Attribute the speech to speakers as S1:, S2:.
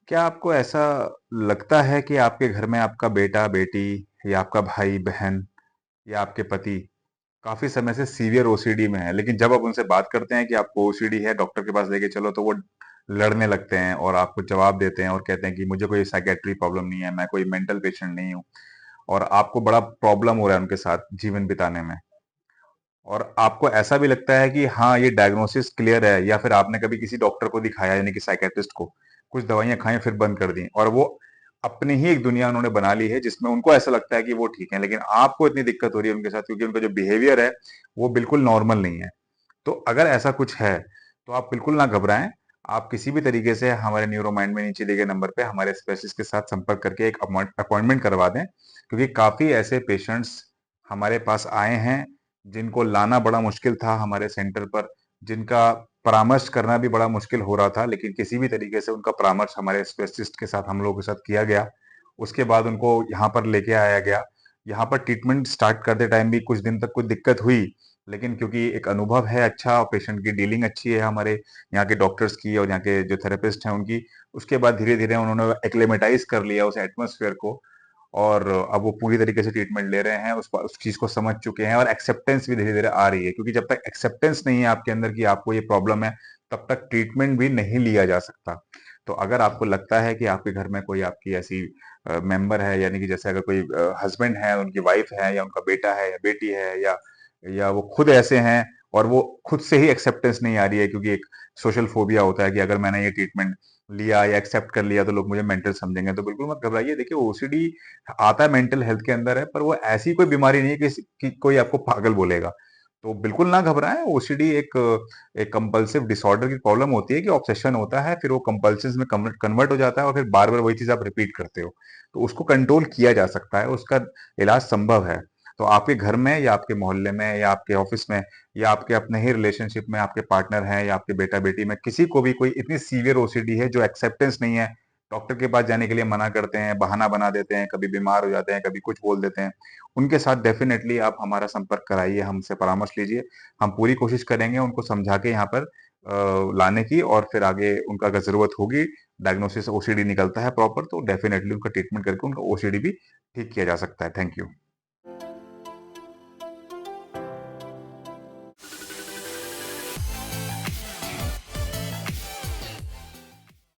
S1: क्या आपको ऐसा लगता है कि आपके घर में आपका बेटा-बेटी या आपका भाई-बहन या आपके पति काफ़ी समय से सीवियर ओसीडी में है, लेकिन जब आप उनसे बात करते हैं कि आपको ओसीडी है, डॉक्टर के पास लेके चलो, तो वो लड़ने लगते हैं और आपको जवाब देते हैं और कहते हैं कि मुझे कोई साइकियाट्री प्रॉब्लम नहीं है, मैं कोई मेंटल पेशेंट नहीं हूँ और आपको बड़ा प्रॉब्लम हो रहा है उनके साथ जीवन बिताने में। और आपको ऐसा भी लगता है कि हाँ, ये डायग्नोसिस क्लियर है या फिर आपने कभी किसी डॉक्टर को दिखाया यानी कि साइकियाट्रिस्ट को, कुछ दवाइयाँ खाई फिर बंद कर दी और वो अपनी ही एक दुनिया उन्होंने बना ली है जिसमें उनको ऐसा लगता है कि वो ठीक है, लेकिन आपको इतनी दिक्कत हो रही है उनके साथ क्योंकि उनका जो बिहेवियर है, वो बिल्कुल नॉर्मल नहीं है। तो अगर ऐसा कुछ है, तो आप बिल्कुल ना घबराएँ। आप किसी भी तरीके से हमारे न्यूरोमाइंड में नीचे दिए गए नंबर पे हमारे स्पेशलिस्ट के साथ संपर्क करके एक अपॉइंटमेंट करवा दें, क्योंकि काफ़ी ऐसे पेशेंट्स हमारे पास आए हैं, जिनको लाना बड़ा मुश्किल था हमारे सेंटर पर, जिनका परामर्श करना भी बड़ा मुश्किल हो रहा था, लेकिन किसी भी तरीके से उनका परामर्श हमारे स्पेशलिस्ट के साथ, हम लोगों के साथ किया गया। उसके बाद उनको यहाँ पर लेके आया गया। यहाँ पर ट्रीटमेंट स्टार्ट करते टाइम भी कुछ दिन तक कुछ दिक्कत हुई, लेकिन क्योंकि एक अनुभव है अच्छा और पेशेंट की डीलिंग अच्छी है हमारे यहाँ के डॉक्टर्स की और यहाँ के जो थेरेपिस्ट हैं उनकी, उसके बाद धीरे-धीरे उन्होंने एक्लेमेटाइज़ कर लिया उस एटमॉस्फेयर को और अब वो पूरी तरीके से ट्रीटमेंट ले रहे हैं, उस चीज़ को समझ चुके हैं और एक्सेप्टेंस भी धीरे-धीरे आ रही है क्योंकि जब तक एक्सेप्टेंस नहीं है आपके अंदर कि आपको ये प्रॉब्लम है, तब तक ट्रीटमेंट भी नहीं लिया जा सकता। तो अगर आपको लगता है कि आपके घर में कोई आपकी ऐसी मेंबर है यानी कि जैसे अगर कोई हस्बैंड है, उनकी वाइफ है या उनका बेटा है या बेटी है या वो खुद ऐसे हैं और वो खुद से ही एक्सेप्टेंस नहीं आ रही है क्योंकि एक सोशल फोबिया होता है कि अगर मैंने ये ट्रीटमेंट लिया या एक्सेप्ट कर लिया तो लोग मुझे मेंटल समझेंगे, तो बिल्कुल मत घबराइए। देखिए ओसीडी आता है मेंटल हेल्थ के अंदर है, पर वो ऐसी कोई बीमारी नहीं है कि कोई आपको पागल बोलेगा। तो बिल्कुल ना घबराएं। ओसीडी एक कंपल्सिव डिसऑर्डर की प्रॉब्लम होती है कि ऑब्सेशन होता है, फिर वो कंपल्शंस में कन्वर्ट हो जाता है और फिर बार बार वही चीज आप रिपीट करते हो। तो उसको कंट्रोल किया जा सकता है, उसका इलाज संभव है। तो आपके घर में या आपके मोहल्ले में या आपके ऑफिस में या आपके अपने ही रिलेशनशिप में आपके पार्टनर हैं या आपके बेटा बेटी में किसी को भी कोई इतनी सीवियर ओसीडी है जो एक्सेप्टेंस नहीं है, डॉक्टर के पास जाने के लिए मना करते हैं, बहाना बना देते हैं, कभी बीमार हो जाते हैं, कभी कुछ बोल देते हैं, उनके साथ डेफिनेटली आप हमारा संपर्क कराइए, हमसे परामर्श लीजिए। हम पूरी कोशिश करेंगे उनको समझा के यहाँ पर लाने की और फिर आगे उनका अगर जरूरत होगी, डायग्नोसिस ओसीडी निकलता है प्रॉपर, तो डेफिनेटली उनका ट्रीटमेंट करके उनका ओसीडी भी ठीक किया जा सकता है। Thank you.